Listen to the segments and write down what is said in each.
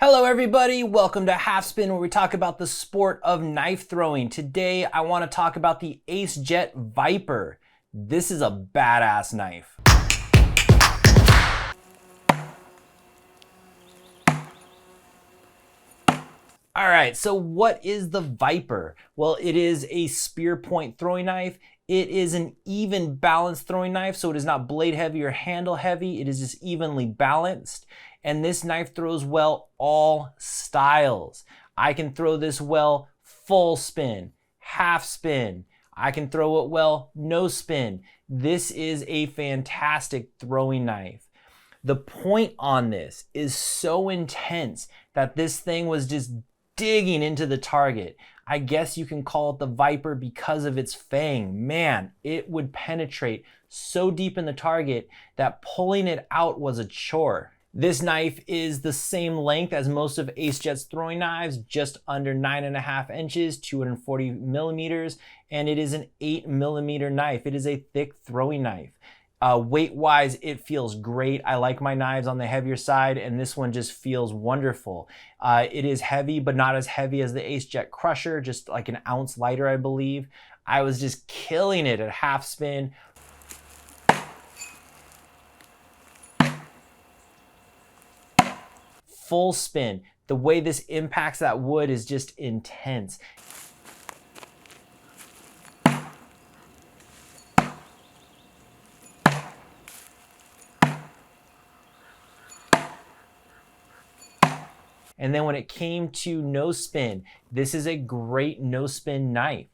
Hello everybody, welcome to Halfspin, where we talk about the sport of knife throwing. Today I want to talk about the AceJet Viper. This is a badass knife. All right, so what is the Viper? Well, it is a spear point throwing knife. It is an even balanced throwing knife, so it is not blade heavy or handle heavy. It is just evenly balanced. And this knife throws well all styles. I can throw this well full spin, half spin. I can throw it well no spin. This is a fantastic throwing knife. The point on this is so intense that this thing was just digging into the target. I guess you can call it the Viper because of its fang. Man, it would penetrate so deep in the target that pulling it out was a chore. This knife is the same length as most of AceJet's throwing knives, just under 9.5 inches, 240 millimeters, and it is an 8mm knife. It is a thick throwing knife. Weight-wise, it feels great. I like my knives on the heavier side, and this one just feels wonderful. It is heavy, but not as heavy as the AceJet Crusher, just like an ounce lighter, I believe. I was just killing it at half spin. Full spin. The way this impacts that wood is just intense. And then when it came to no spin, this is a great no spin knife.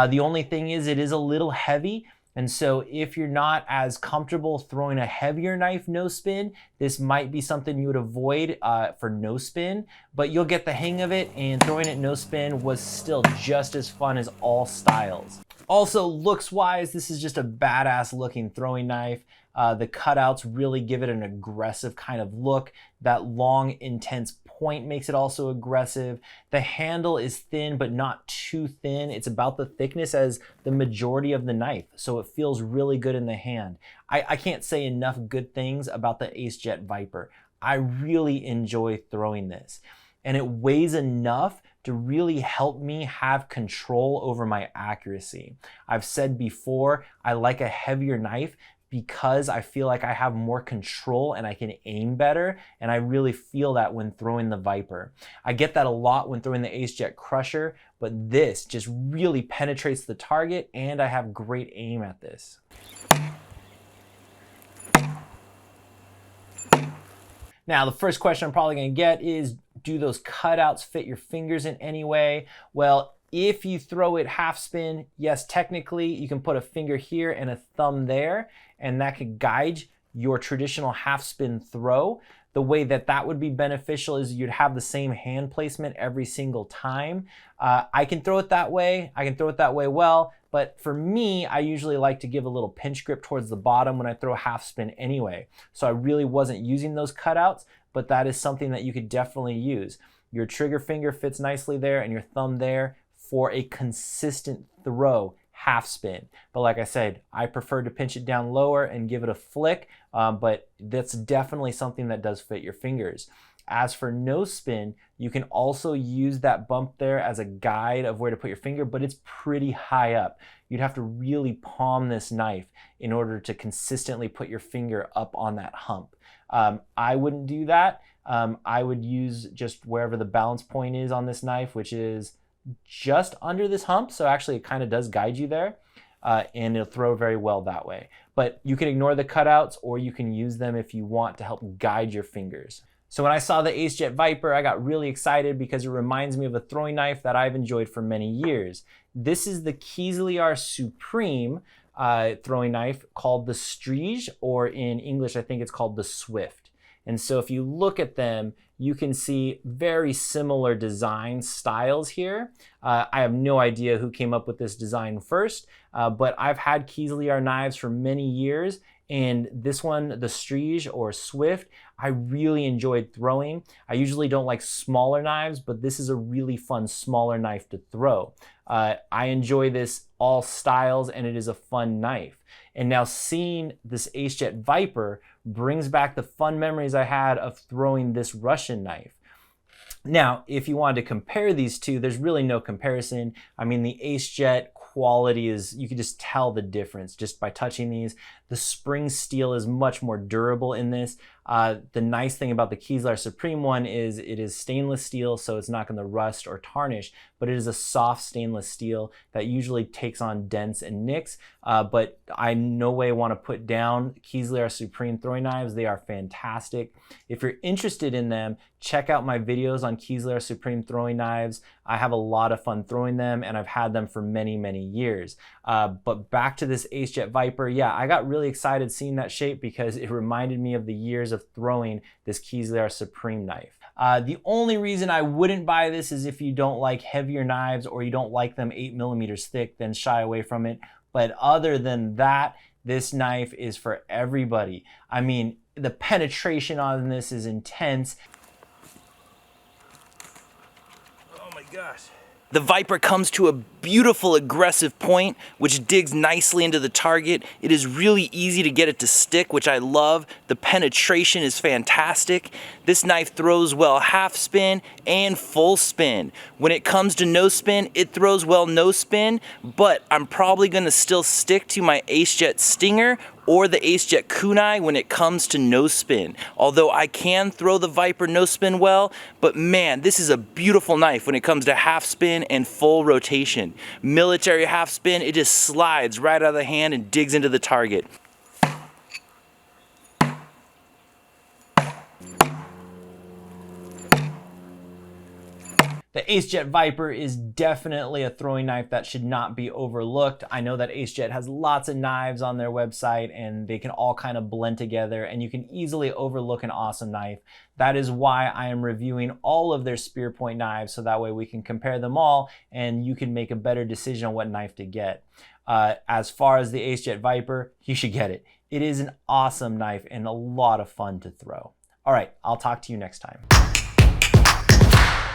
The only thing is it is a little heavy, and so if you're not as comfortable throwing a heavier knife no spin, this might be something you would avoid for no spin, but you'll get the hang of it, and throwing it no spin was still just as fun as all styles. Also, looks wise, this is just a badass looking throwing knife. The cutouts really give it an aggressive kind of look. That long, intense point makes it also aggressive. The handle is thin, but not too thin. It's about the thickness as the majority of the knife, so it feels really good in the hand. I can't say enough good things about the AceJet Viper. I really enjoy throwing this, and it weighs enough to really help me have control over my accuracy. I've said before, I like a heavier knife because I feel like I have more control and I can aim better, and I really feel that when throwing the Viper. I get that a lot when throwing the AceJet Crusher, but this just really penetrates the target, and I have great aim at this. Now, the first question I'm probably gonna get is, do those cutouts fit your fingers in any way? Well, if you throw it half spin, yes, technically you can put a finger here and a thumb there, and that could guide your traditional half spin throw. The way that that would be beneficial is you'd have the same hand placement every single time. I can throw it that way. I can throw it that way well, but for me, I usually like to give a little pinch grip towards the bottom when I throw half spin anyway. So I really wasn't using those cutouts, but that is something that you could definitely use. Your trigger finger fits nicely there and your thumb there for a consistent throw half spin. But like I said, I prefer to pinch it down lower and give it a flick, but that's definitely something that does fit your fingers. As for no spin, you can also use that bump there as a guide of where to put your finger, but it's pretty high up. You'd have to really palm this knife in order to consistently put your finger up on that hump. I wouldn't do that. I would use just wherever the balance point is on this knife, which is just under this hump. So actually it kind of does guide you there, and it'll throw very well that way. But you can ignore the cutouts, or you can use them if you want to help guide your fingers. So when I saw the AceJet Viper, I got really excited because it reminds me of a throwing knife that I've enjoyed for many years. This is the Keysliar Supreme throwing knife called the Strige, or in English, I think it's called the Swift. And so if you look at them, you can see very similar design styles here. I have no idea who came up with this design first, but I've had Kiesler knives for many years, and this one, the Strige or Swift, I really enjoyed throwing. I usually don't like smaller knives, but this is a really fun smaller knife to throw. I enjoy this all styles, and it is a fun knife. And now seeing this AceJet Viper brings back the fun memories I had of throwing this Russian knife. Now, if you wanted to compare these two, there's really no comparison. I mean, the AceJet quality is, you can just tell the difference just by touching these. The spring steel is much more durable in this. The nice thing about the Kiesler Supreme one is it is stainless steel, so it's not going to rust or tarnish, but it is a soft stainless steel that usually takes on dents and nicks. But I in no way want to put down Kiesler Supreme throwing knives. They are fantastic. If you're interested in them, check out my videos on Kiesler Supreme throwing knives. I have a lot of fun throwing them, and I've had them for many, many years. But back to this AceJet Viper, yeah, I got really excited seeing that shape because it reminded me of the years of throwing this Kiesler Supreme knife. The only reason I wouldn't buy this is if you don't like heavier knives or you don't like them 8mm thick, then shy away from it. But other than that, this knife is for everybody. I mean, the penetration on this is intense. Oh my gosh. The Viper comes to a beautiful aggressive point, which digs nicely into the target. It is really easy to get it to stick, which I love. The penetration is fantastic. This knife throws well half spin and full spin. When it comes to no spin, it throws well no spin, but I'm probably gonna still stick to my AceJet Stinger or the AceJet Kunai when it comes to no spin. Although I can throw the Viper no spin well, but man, this is a beautiful knife when it comes to half spin and full rotation. Military half spin, it just slides right out of the hand and digs into the target. The AceJet Viper is definitely a throwing knife that should not be overlooked. I know that AceJet has lots of knives on their website and they can all kind of blend together and you can easily overlook an awesome knife. That is why I am reviewing all of their spear point knives so that way we can compare them all and you can make a better decision on what knife to get. As far as the AceJet Viper, you should get it. It is an awesome knife and a lot of fun to throw. All right, I'll talk to you next time.